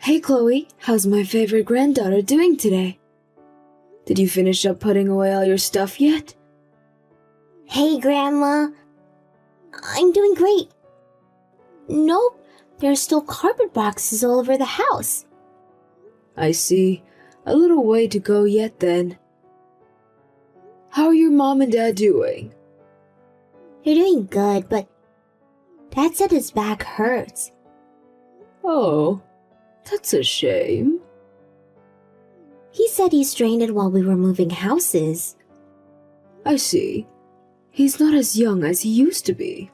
Hey Chloe, how's my favorite granddaughter doing today? Did you finish up putting away all your stuff yet? Hey, Grandma. I'm doing great. Nope, there are still cardboard boxes all over the house. I see. A little way to go yet then. How are your mom and dad doing? They're doing good, but Dad said his back hurts. Oh, that's a shame. He said he strained it while we were moving houses. I see. He's not as young as he used to be.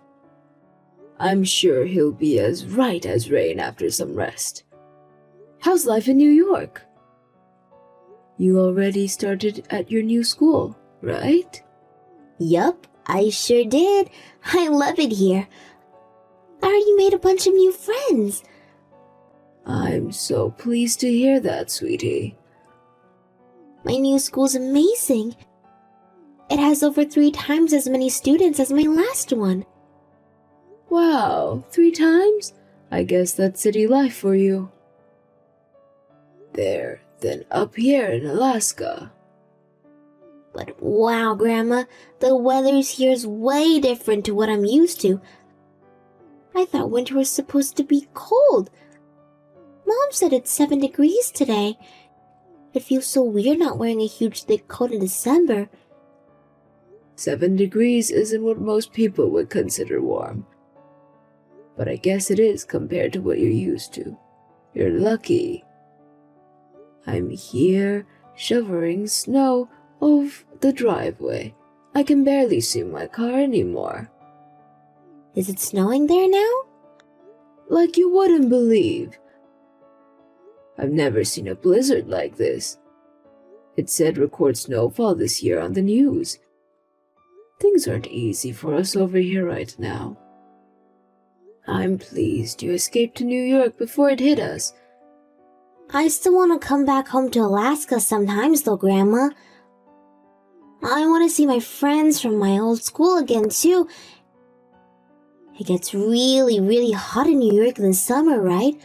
I'm sure he'll be as right as rain after some rest. How's life in New York? You already started at your new school, right? Yup, I sure did. I love it here. I already made a bunch of new friends. I'm so pleased to hear that, sweetie. My new school's amazing. It has over 3 times as many students as my last one. Wow, 3 times? I guess that's city life for you. There, then up here in Alaska. But wow, Grandma, the weather here is way different to what I'm used to. I thought winter was supposed to be cold. Mom said it's 7 degrees today. It feels so weird not wearing a huge thick coat in December. 7 degrees isn't what most people would consider warm. But I guess it is compared to what you're used to. You're lucky. I'm here shoveling snow off the driveway. I can barely see my car anymore. Is it snowing there now? Like you wouldn't believe. I've never seen a blizzard like this. It said record snowfall this year on the news. Things aren't easy for us over here right now. I'm pleased you escaped to New York before it hit us. I still want to come back home to Alaska sometimes though, Grandma. I want to see my friends from my old school again too. It gets really, really hot in New York in the summer, right?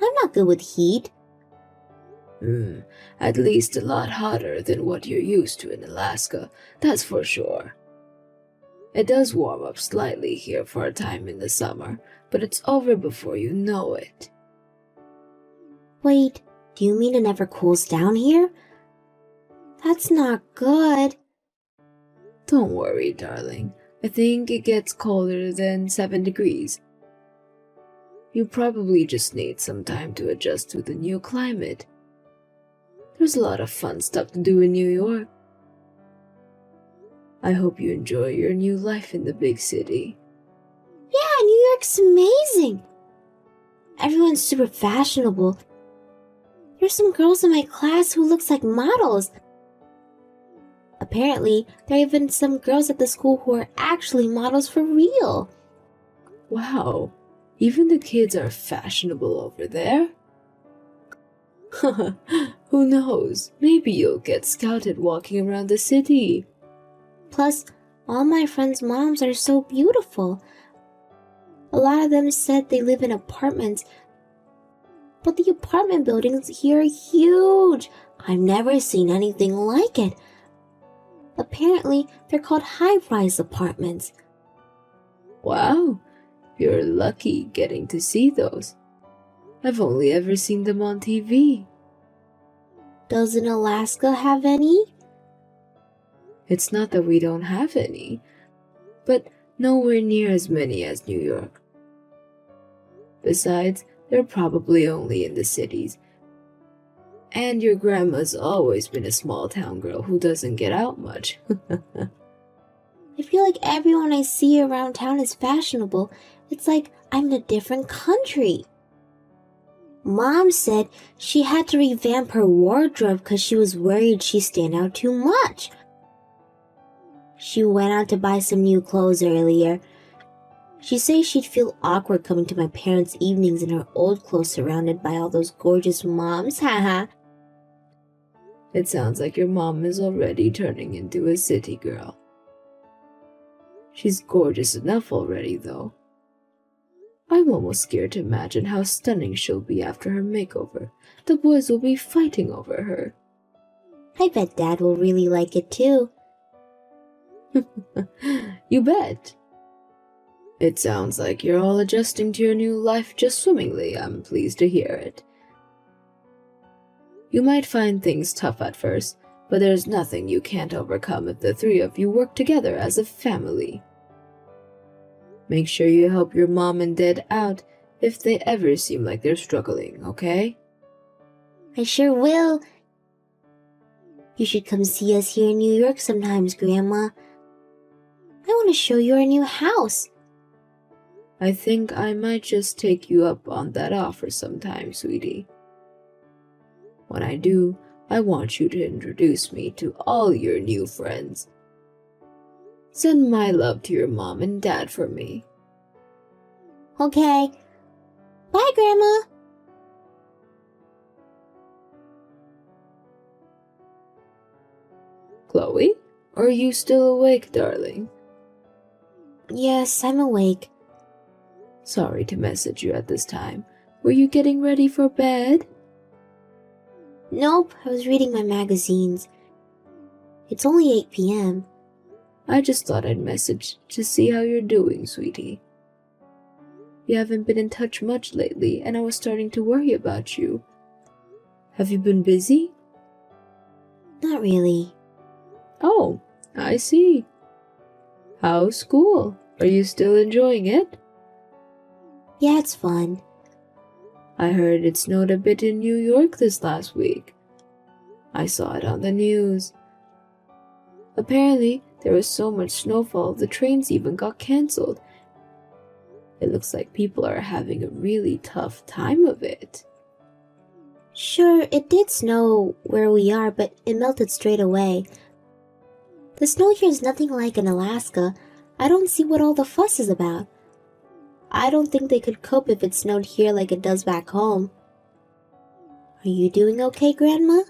I'm not good with heat. At least a lot hotter than what you're used to in Alaska, that's for sure. It does warm up slightly here for a time in the summer, but it's over before you know it. Wait, do you mean it never cools down here? That's not good. Don't worry, darling. I think it gets colder than 7 degrees. You probably just need some time to adjust to the new climate. There's a lot of fun stuff to do in New York. I hope you enjoy your new life in the big city. Yeah, New York's amazing. Everyone's super fashionable. There's some girls in my class who looks like models. Apparently, there are even some girls at the school who are actually models for real. Wow, even the kids are fashionable over there? Who knows, maybe you'll get scouted walking around the city. Plus, all my friends' moms are so beautiful. A lot of them said they live in apartments, but the apartment buildings here are huge. I've never seen anything like it. Apparently, they're called high-rise apartments. Wow, you're lucky getting to see those. I've only ever seen them on TV. Doesn't Alaska have any? It's not that we don't have any, but nowhere near as many as New York. Besides, they're probably only in the cities. And your grandma's always been a small town girl who doesn't get out much. I feel like everyone I see around town is fashionable. It's like I'm in a different country. Mom said she had to revamp her wardrobe because she was worried she'd stand out too much. She went out to buy some new clothes earlier. She says she'd feel awkward coming to my parents' evenings in her old clothes surrounded by all those gorgeous moms, haha. It sounds like your mom is already turning into a city girl. She's gorgeous enough already, though. I'm almost scared to imagine how stunning she'll be after her makeover. The boys will be fighting over her. I bet Dad will really like it too. You bet. It sounds like you're all adjusting to your new life just swimmingly. I'm pleased to hear it. You might find things tough at first, but there's nothing you can't overcome if the three of you work together as a family. Make sure you help your mom and dad out if they ever seem like they're struggling, okay? I sure will. You should come see us here in New York sometimes, Grandma. I want to show you our new house. I think I might just take you up on that offer sometime, sweetie. When I do, I want you to introduce me to all your new friends. Send my love to your mom and dad for me. Okay. Bye, Grandma. Chloe, are you still awake, darling? Yes, I'm awake. Sorry to message you at this time. Were you getting ready for bed? Nope, I was reading my magazines. It's only 8 p.m. I just thought I'd message to see how you're doing, sweetie. You haven't been in touch much lately, and I was starting to worry about you. Have you been busy? Not really. Oh, I see. How's school? Are you still enjoying it? Yeah, it's fun. I heard it snowed a bit in New York this last week. I saw it on the news. Apparently, there was so much snowfall the trains even got cancelled. It looks like people are having a really tough time of it. Sure, it did snow where we are, but it melted straight away. The snow here is nothing like in Alaska. I don't see what all the fuss is about. I don't think they could cope if it snowed here like it does back home. Are you doing okay, Grandma?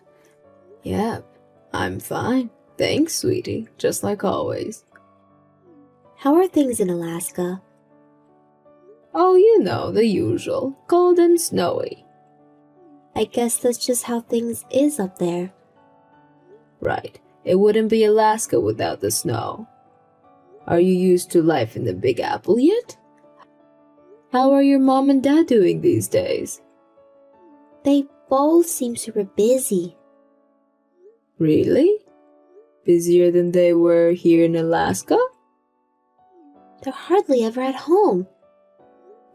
Yep, I'm fine. Thanks, sweetie, just like always. How are things in Alaska? Oh, you know, the usual. Cold and snowy. I guess that's just how things is up there. Right. It wouldn't be Alaska without the snow. Are you used to life in the Big Apple yet? How are your mom and dad doing these days? They both seem super busy. Really? Busier than they were here in Alaska? They're hardly ever at home.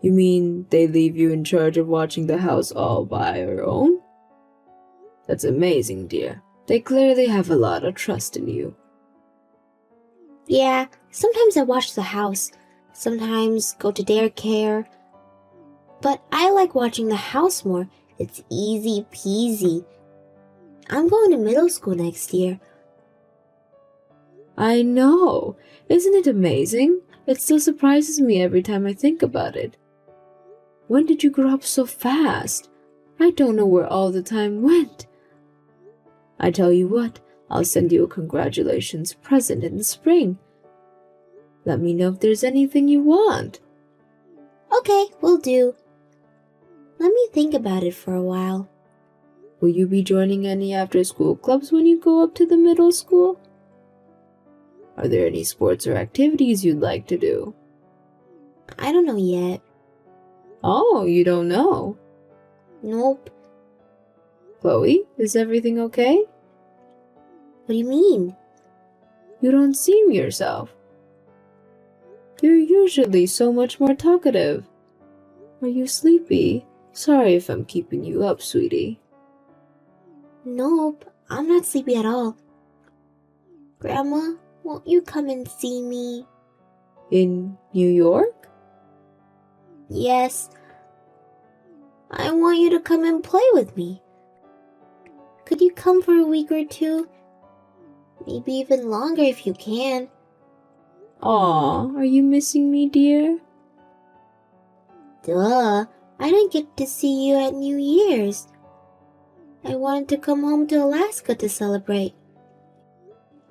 You mean they leave you in charge of watching the house all by your own? That's amazing, dear. They clearly have a lot of trust in you. Yeah, sometimes I watch the house, sometimes go to daycare. But I like watching the house more. It's easy peasy. I'm going to middle school next year. I know. Isn't it amazing? It still surprises me every time I think about it. When did you grow up so fast? I don't know where all the time went. I tell you what, I'll send you a congratulations present in the spring. Let me know if there's anything you want. Okay, will do. Let me think about it for a while. Will you be joining any after-school clubs when you go up to the middle school? Are there any sports or activities you'd like to do? I don't know yet. Oh, you don't know? Nope. Chloe, is everything okay? What do you mean? You don't seem yourself. You're usually so much more talkative. Are you sleepy? Sorry if I'm keeping you up, sweetie. Nope, I'm not sleepy at all. Grandma, won't you come and see me? In New York? Yes. I want you to come and play with me. Could you come for a week or two? Maybe even longer if you can. Aw, are you missing me, dear? Duh, I didn't get to see you at New Year's. I wanted to come home to Alaska to celebrate.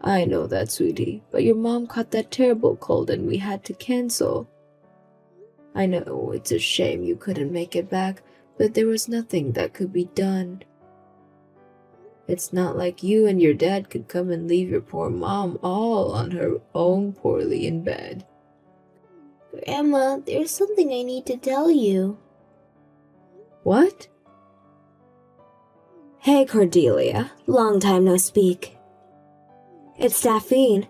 I know that, sweetie, but your mom caught that terrible cold and we had to cancel. I know it's a shame you couldn't make it back, but there was nothing that could be done. It's not like you and your dad could come and leave your poor mom all on her own poorly in bed. Grandma, there's something I need to tell you. What? Hey, Cordelia. Long time no speak. It's Daphne.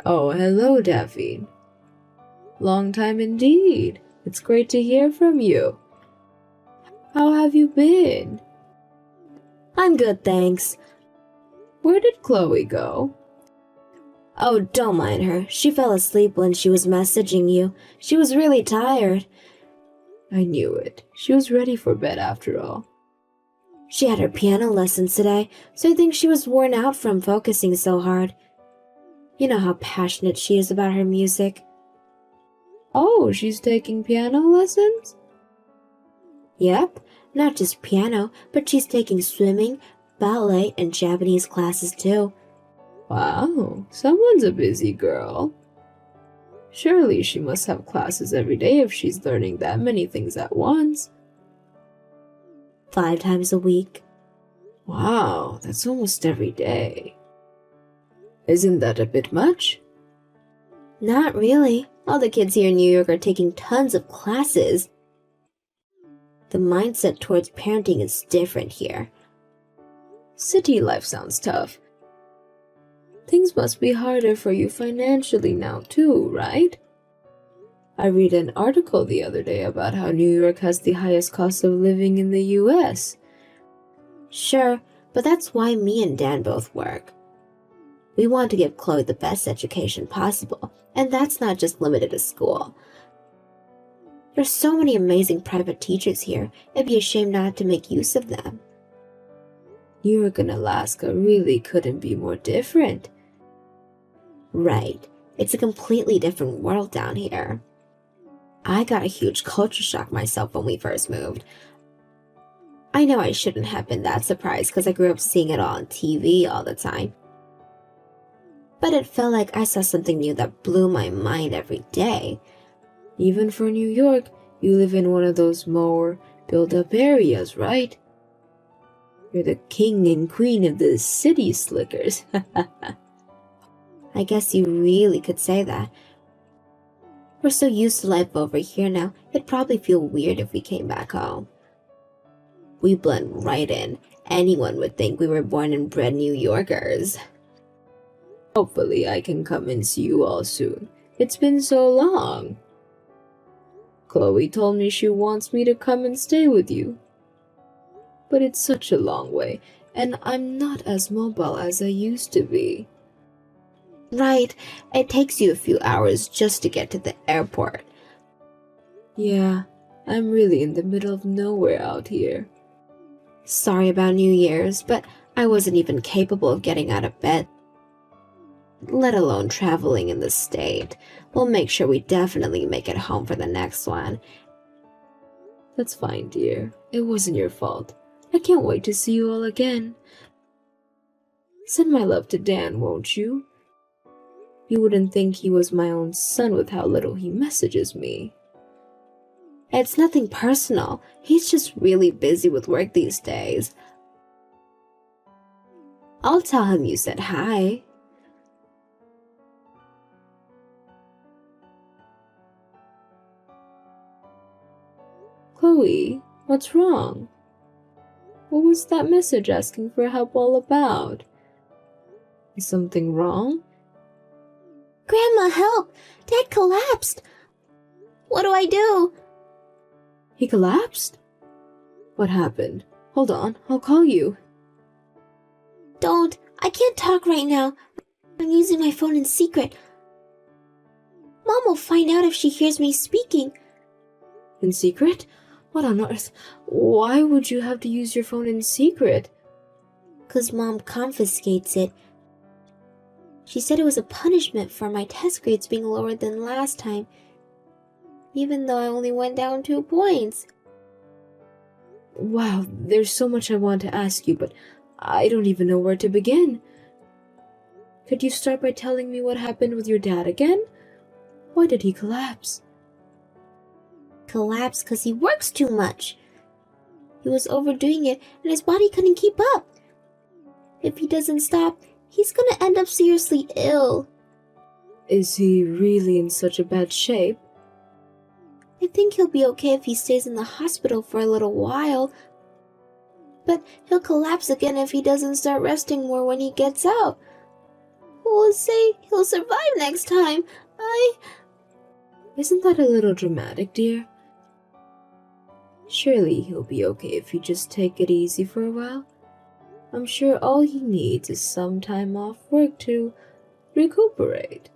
Oh, hello, Daphne. Long time indeed. It's great to hear from you. How have you been? I'm good, thanks. Where did Chloe go? Oh, don't mind her. She fell asleep when she was messaging you. She was really tired. I knew it. She was ready for bed after all. She had her piano lessons today, so I think she was worn out from focusing so hard. You know how passionate she is about her music. Oh, she's taking piano lessons? Yep, not just piano, but she's taking swimming, ballet, and Japanese classes too. Wow, someone's a busy girl. Surely she must have classes every day if she's learning that many things at once. 5 times a week. Wow, that's almost every day. Isn't that a bit much? Not really. All the kids here in New York are taking tons of classes. The mindset towards parenting is different here. City life sounds tough. Things must be harder for you financially now too, right? I read an article the other day about how New York has the highest cost of living in the US. Sure, but that's why me and Dan both work. We want to give Chloe the best education possible, and that's not just limited to school. There's so many amazing private teachers here, it'd be a shame not to make use of them. New York and Alaska really couldn't be more different. Right, it's a completely different world down here. I got a huge culture shock myself when we first moved. I know I shouldn't have been that surprised because I grew up seeing it all on TV all the time. But it felt like I saw something new that blew my mind every day. Even for New York, you live in one of those more built-up areas, right? You're the king and queen of the city slickers. I guess you really could say that. We're so used to life over here now, it'd probably feel weird if we came back home. We blend right in. Anyone would think we were born and bred New Yorkers. Hopefully I can come and see you all soon. It's been so long. Chloe told me she wants me to come and stay with you. But it's such a long way, and I'm not as mobile as I used to be. Right, it takes you a few hours just to get to the airport. Yeah, I'm really in the middle of nowhere out here. Sorry about New Year's, but I wasn't even capable of getting out of bed, let alone traveling in the state. We'll make sure we definitely make it home for the next one. That's fine, dear. It wasn't your fault. I can't wait to see you all again. Send my love to Dan, won't you? You wouldn't think he was my own son with how little he messages me. It's nothing personal. He's just really busy with work these days. I'll tell him you said hi. Chloe, what's wrong? What was that message asking for help all about? Is something wrong? Grandma, help! Dad collapsed! What do I do? He collapsed? What happened? Hold on, I'll call you. Don't. I can't talk right now. I'm using my phone in secret. Mom will find out if she hears me speaking. In secret? What on earth? Why would you have to use your phone in secret? 'Cause Mom confiscates it. She said it was a punishment for my test grades being lower than last time, even though I only went down 2 points. Wow, there's so much I want to ask you, but I don't even know where to begin. Could you start by telling me what happened with your dad again? Why did he collapse? collapsed because he works too much. He was overdoing it and his body couldn't keep up. If he doesn't stop, he's gonna end up seriously ill. Is he really in such a bad shape? I think he'll be okay if he stays in the hospital for a little while. But he'll collapse again if he doesn't start resting more when he gets out. We'll say he'll survive next time. Isn't that a little dramatic, dear? Surely he'll be okay if you just take it easy for a while. I'm sure all he needs is some time off work to recuperate.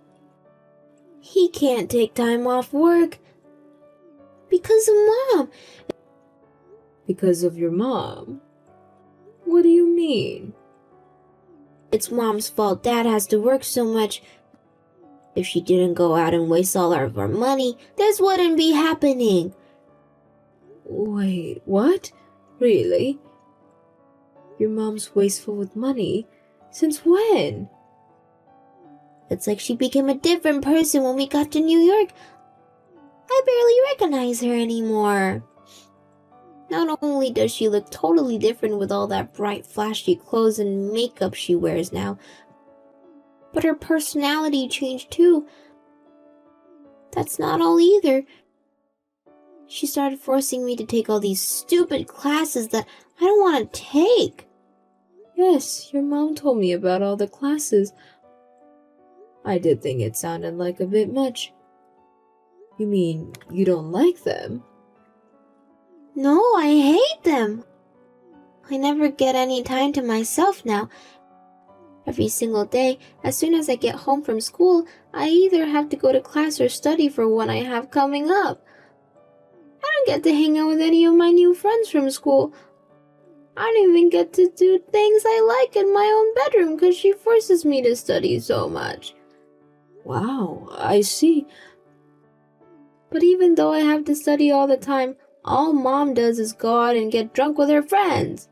He can't take time off work. Because of Mom. Because of your mom? What do you mean? It's Mom's fault Dad has to work so much. If she didn't go out and waste all of our money, this wouldn't be happening. Wait, what? Really? Your mom's wasteful with money? Since when? It's like she became a different person when we got to New York. I barely recognize her anymore. Not only does she look totally different with all that bright, flashy clothes and makeup she wears now, but her personality changed too. That's not all either. She started forcing me to take all these stupid classes that I don't want to take. Yes, your mom told me about all the classes. I did think it sounded like a bit much. You mean you don't like them? No, I hate them. I never get any time to myself now. Every single day, as soon as I get home from school, I either have to go to class or study for one I have coming up. I don't get to hang out with any of my new friends from school. I don't even get to do things I like in my own bedroom because she forces me to study so much. Wow, I see. But even though I have to study all the time, all Mom does is go out and get drunk with her friends.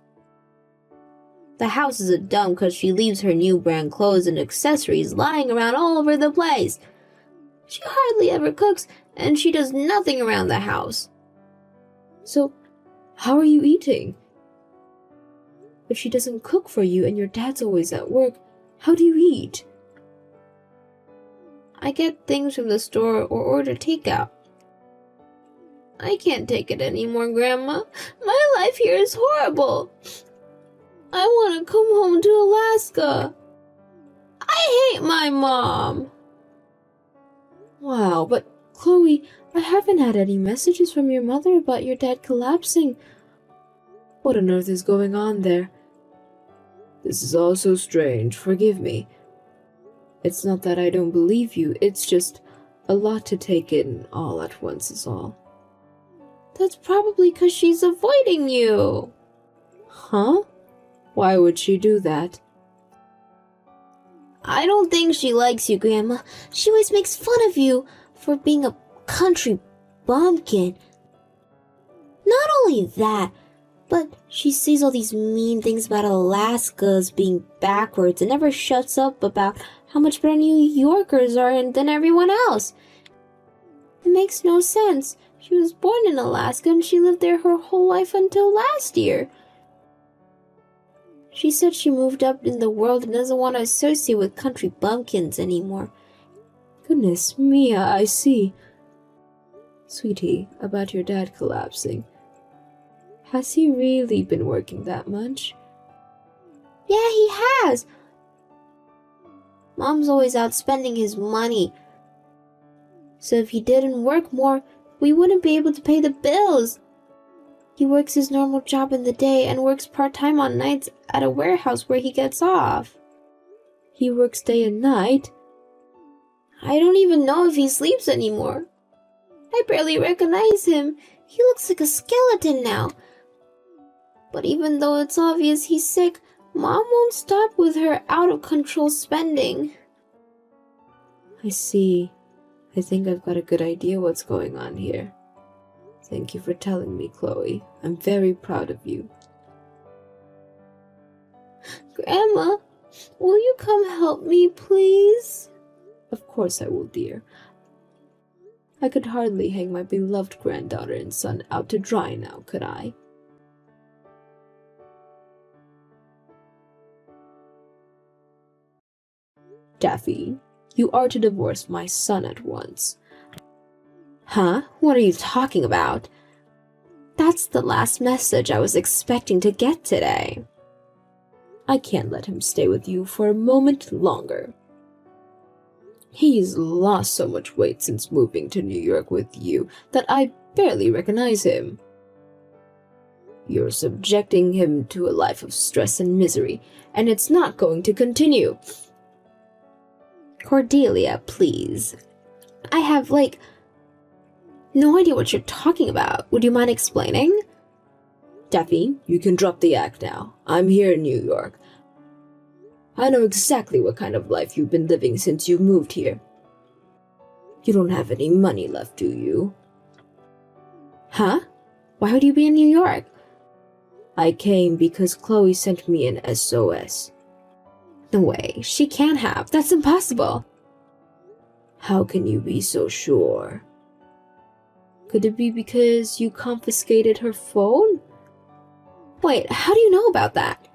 The house is a dump because she leaves her new brand clothes and accessories lying around all over the place. She hardly ever cooks, and she does nothing around the house. So, how are you eating? If she doesn't cook for you and your dad's always at work, how do you eat? I get things from the store or order takeout. I can't take it anymore, Grandma. My life here is horrible. I want to come home to Alaska. I hate my mom. Wow, but Chloe, I haven't had any messages from your mother about your dad collapsing. What on earth is going on there? This is all so strange, forgive me. It's not that I don't believe you, it's just a lot to take in all at once is all. That's probably because she's avoiding you. Huh? Why would she do that? I don't think she likes you, Grandma. She always makes fun of you for being a country bumpkin. Not only that, but she says all these mean things about Alaska as being backwards and never shuts up about how much better New Yorkers are than everyone else. It makes no sense. She was born in Alaska and she lived there her whole life until last year. She said she moved up in the world and doesn't want to associate with country bumpkins anymore. Goodness me, I see. Sweetie, about your dad collapsing. Has he really been working that much? Yeah, he has. Mom's always out spending his money. So if he didn't work more, we wouldn't be able to pay the bills. He works his normal job in the day and works part-time on nights at a warehouse where he gets off. He works day and night? I don't even know if he sleeps anymore. I barely recognize him. He looks like a skeleton now. But even though it's obvious he's sick, Mom won't stop with her out-of-control spending. I see. I think I've got a good idea what's going on here. Thank you for telling me, Chloe. I'm very proud of you. Grandma, will you come help me, please? Of course I will, dear. I could hardly hang my beloved granddaughter and son out to dry now, could I? Daffy, you are to divorce my son at once. Huh? What are you talking about? That's the last message I was expecting to get today. I can't let him stay with you for a moment longer. He's lost so much weight since moving to New York with you that I barely recognize him. You're subjecting him to a life of stress and misery, and it's not going to continue. Cordelia, please. I have, no idea what you're talking about. Would you mind explaining? Daffy, you can drop the act now. I'm here in New York. I know exactly what kind of life you've been living since you moved here. You don't have any money left, do you? Huh? Why would you be in New York? I came because Chloe sent me an SOS. No way, she can't have. That's impossible. How can you be so sure? Could it be because you confiscated her phone? Wait, how do you know about that?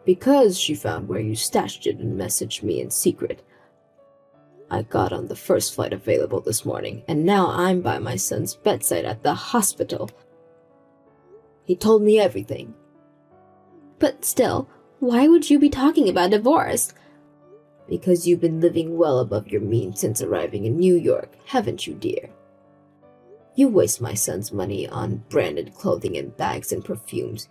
Because she found where you stashed it and messaged me in secret. I got on the first flight available this morning, and now I'm by my son's bedside at the hospital. He told me everything. But still, why would you be talking about divorce? Because you've been living well above your means since arriving in New York, haven't you, dear? You waste my son's money on branded clothing and bags and perfumes.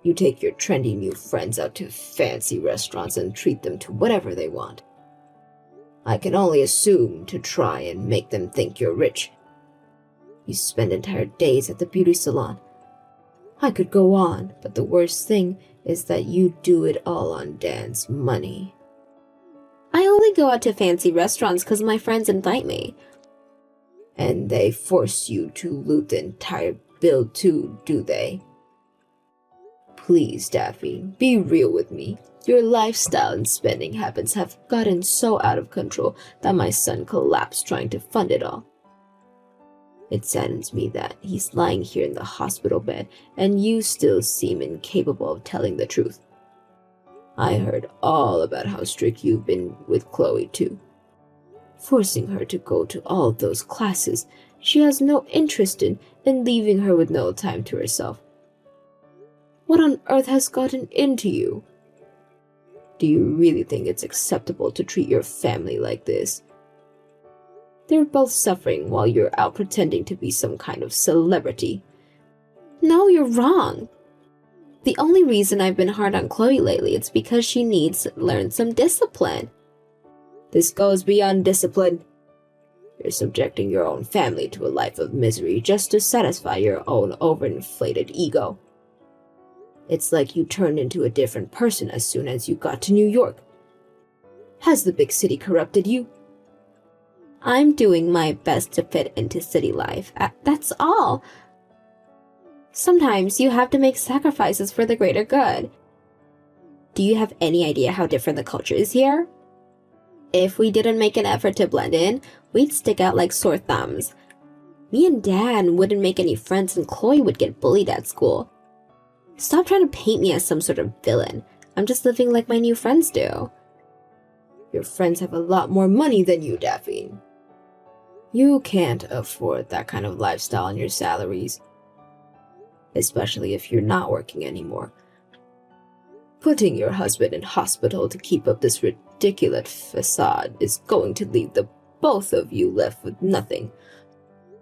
You take your trendy new friends out to fancy restaurants and treat them to whatever they want. I can only assume to try and make them think you're rich. You spend entire days at the beauty salon. I could go on, but the worst thing is that you do it all on Dan's money. I only go out to fancy restaurants because my friends invite me. And they force you to loot the entire bill too, do they? Please, Daffy, be real with me. Your lifestyle and spending habits have gotten so out of control that my son collapsed trying to fund it all. It saddens me that he's lying here in the hospital bed and you still seem incapable of telling the truth. I heard all about how strict you've been with Chloe too. Forcing her to go to all those classes she has no interest in and leaving her with no time to herself. What on earth has gotten into you? Do you really think it's acceptable to treat your family like this? They're both suffering while you're out pretending to be some kind of celebrity. No, you're wrong. The only reason I've been hard on Chloe lately is because she needs to learn some discipline. This goes beyond discipline. You're subjecting your own family to a life of misery just to satisfy your own overinflated ego. It's like you turned into a different person as soon as you got to New York. Has the big city corrupted you? I'm doing my best to fit into city life. That's all. Sometimes you have to make sacrifices for the greater good. Do you have any idea how different the culture is here? If we didn't make an effort to blend in, we'd stick out like sore thumbs. Me and Dan wouldn't make any friends and Chloe would get bullied at school. Stop trying to paint me as some sort of villain. I'm just living like my new friends do. Your friends have a lot more money than you, Daffy. You can't afford that kind of lifestyle on your salaries. Especially if you're not working anymore. Putting your husband in hospital to keep up this ridiculous facade is going to leave the both of you left with nothing.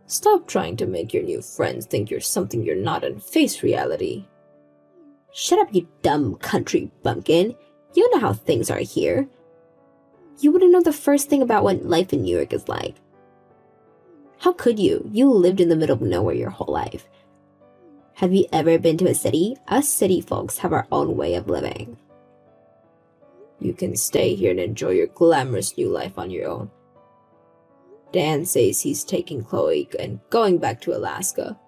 Stop trying to make your new friends think you're something you're not and face reality. Shut up, you dumb country bumpkin. You know how things are here. You wouldn't know the first thing about what life in New York is like. How could you? You lived in the middle of nowhere your whole life. Have you ever been to a city? Us city folks have our own way of living. You can stay here and enjoy your glamorous new life on your own. Dan says he's taking Chloe and going back to Alaska.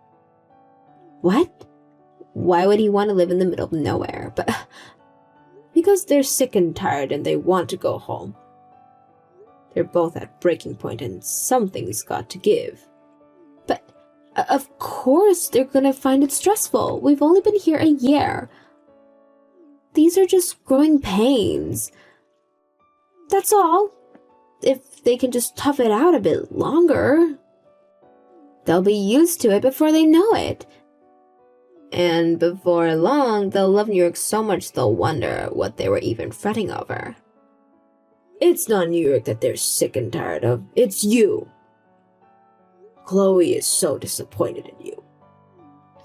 What? Why would he want to live in the middle of nowhere? Because they're sick and tired and they want to go home. They're both at breaking point and something's got to give. But, of course they're gonna find it stressful. We've only been here a year. These are just growing pains. That's all. If they can just tough it out a bit longer, they'll be used to it before they know it. And before long, they'll love New York so much they'll wonder what they were even fretting over. It's not New York that they're sick and tired of, it's you. Chloe is so disappointed in you.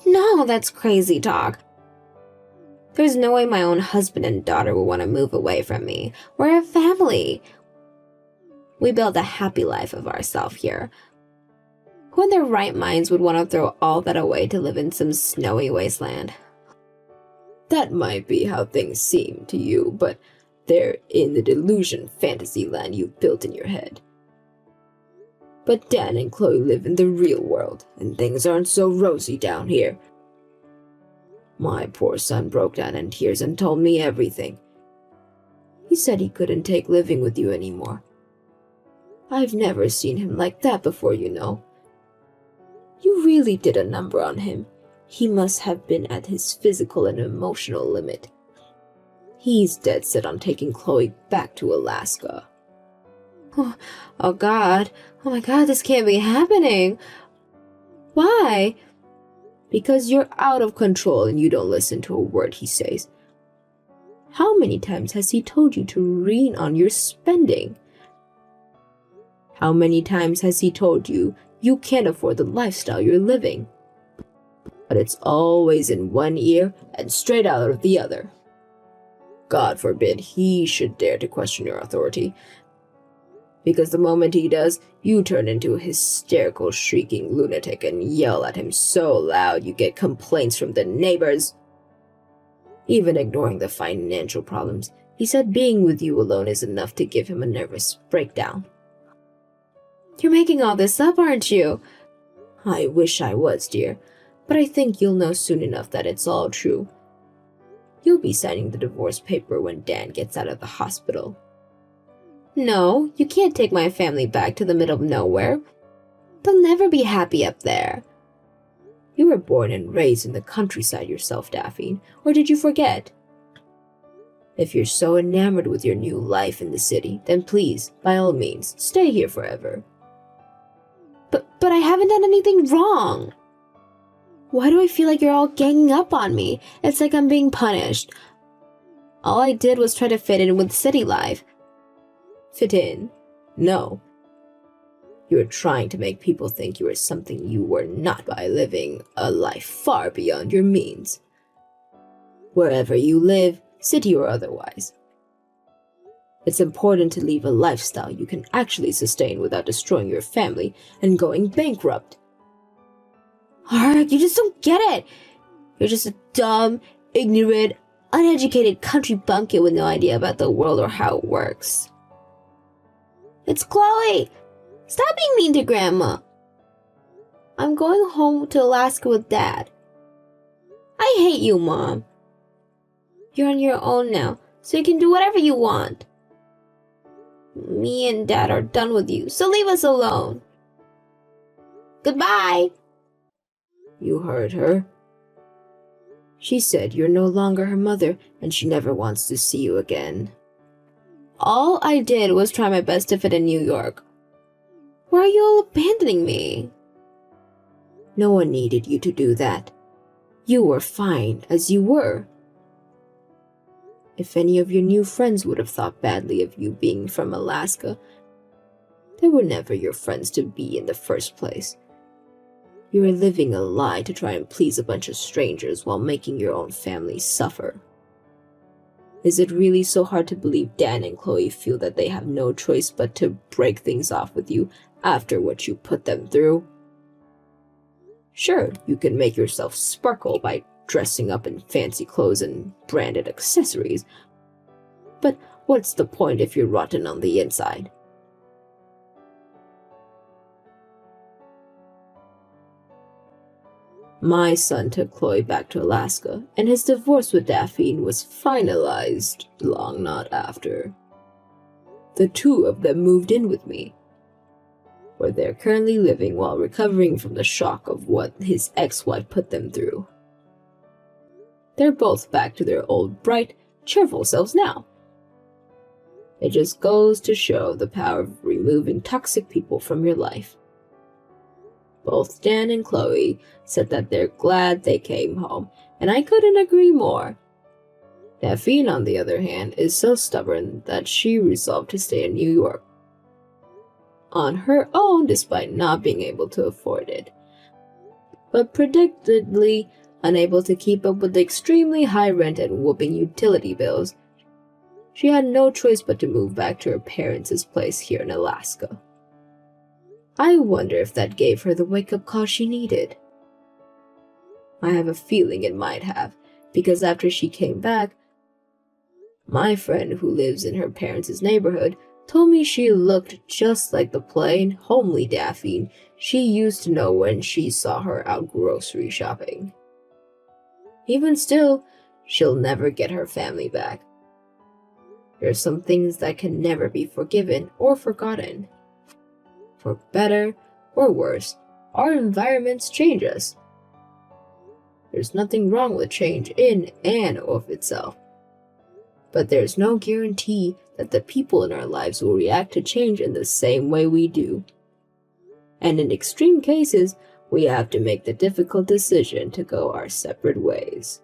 No, that's crazy talk. There's no way my own husband and daughter will want to move away from me. We're a family. We built a happy life of ourselves here. Who in their right minds would want to throw all that away to live in some snowy wasteland? That might be how things seem to you, but they're in the delusion fantasy land you've built in your head. But Dan and Chloe live in the real world, and things aren't so rosy down here. My poor son broke down in tears and told me everything. He said he couldn't take living with you anymore. I've never seen him like that before, you know. You really did a number on him. He must have been at his physical and emotional limit. He's dead set on taking Chloe back to Alaska. Oh God. Oh my God, this can't be happening. Why? Because you're out of control and you don't listen to a word he says. How many times has he told you to rein on your spending? How many times has he told you you can't afford the lifestyle you're living? But it's always in one ear and straight out of the other. God forbid he should dare to question your authority. Because the moment he does, you turn into a hysterical, shrieking lunatic and yell at him so loud you get complaints from the neighbors. Even ignoring the financial problems, he said being with you alone is enough to give him a nervous breakdown. You're making all this up, aren't you? I wish I was, dear, but I think you'll know soon enough that it's all true. You'll be signing the divorce paper when Dan gets out of the hospital. No, you can't take my family back to the middle of nowhere. They'll never be happy up there. You were born and raised in the countryside yourself, Daphne, or did you forget? If you're so enamored with your new life in the city, then please, by all means, stay here forever. But I haven't done anything wrong. Why do I feel like you're all ganging up on me? It's like I'm being punished. All I did was try to fit in with city life. Fit in? No. You're trying to make people think you are something you were not by living a life far beyond your means. Wherever you live, city or otherwise. It's important to leave a lifestyle you can actually sustain without destroying your family and going bankrupt. Ark, you just don't get it. You're just a dumb, ignorant, uneducated country bumpkin with no idea about the world or how it works. It's Chloe! Stop being mean to Grandma. I'm going home to Alaska with Dad. I hate you, Mom. You're on your own now, so you can do whatever you want. Me and Dad are done with you, so leave us alone. Goodbye! You heard her. She said you're no longer her mother and she never wants to see you again. All I did was try my best to fit in New York. Why are you all abandoning me? No one needed you to do that. You were fine as you were. If any of your new friends would have thought badly of you being from Alaska, they were never your friends to be in the first place. You were living a lie to try and please a bunch of strangers while making your own family suffer. Is it really so hard to believe Dan and Chloe feel that they have no choice but to break things off with you after what you put them through? Sure, you can make yourself sparkle by dressing up in fancy clothes and branded accessories, but what's the point if you're rotten on the inside? My son took Chloe back to Alaska, and his divorce with Daphne was finalized long not after. the two of them moved in with me, where they're currently living while recovering from the shock of what his ex-wife put them through. They're both back to their old, bright, cheerful selves now. It just goes to show the power of removing toxic people from your life. Both Dan and Chloe said that they're glad they came home, and I couldn't agree more. Daphne, on the other hand, is so stubborn that she resolved to stay in New York on her own despite not being able to afford it, but predictably unable to keep up with the extremely high rent and whooping utility bills. She had no choice but to move back to her parents' place here in Alaska. I wonder if that gave her the wake-up call she needed. I have a feeling it might have, because after she came back, my friend who lives in her parents' neighborhood told me she looked just like the plain, homely Daphne she used to know when she saw her out grocery shopping. Even still, she'll never get her family back. There are some things that can never be forgiven or forgotten. For better or worse, our environments change us. There's nothing wrong with change in and of itself. But there's no guarantee that the people in our lives will react to change in the same way we do. And in extreme cases, we have to make the difficult decision to go our separate ways.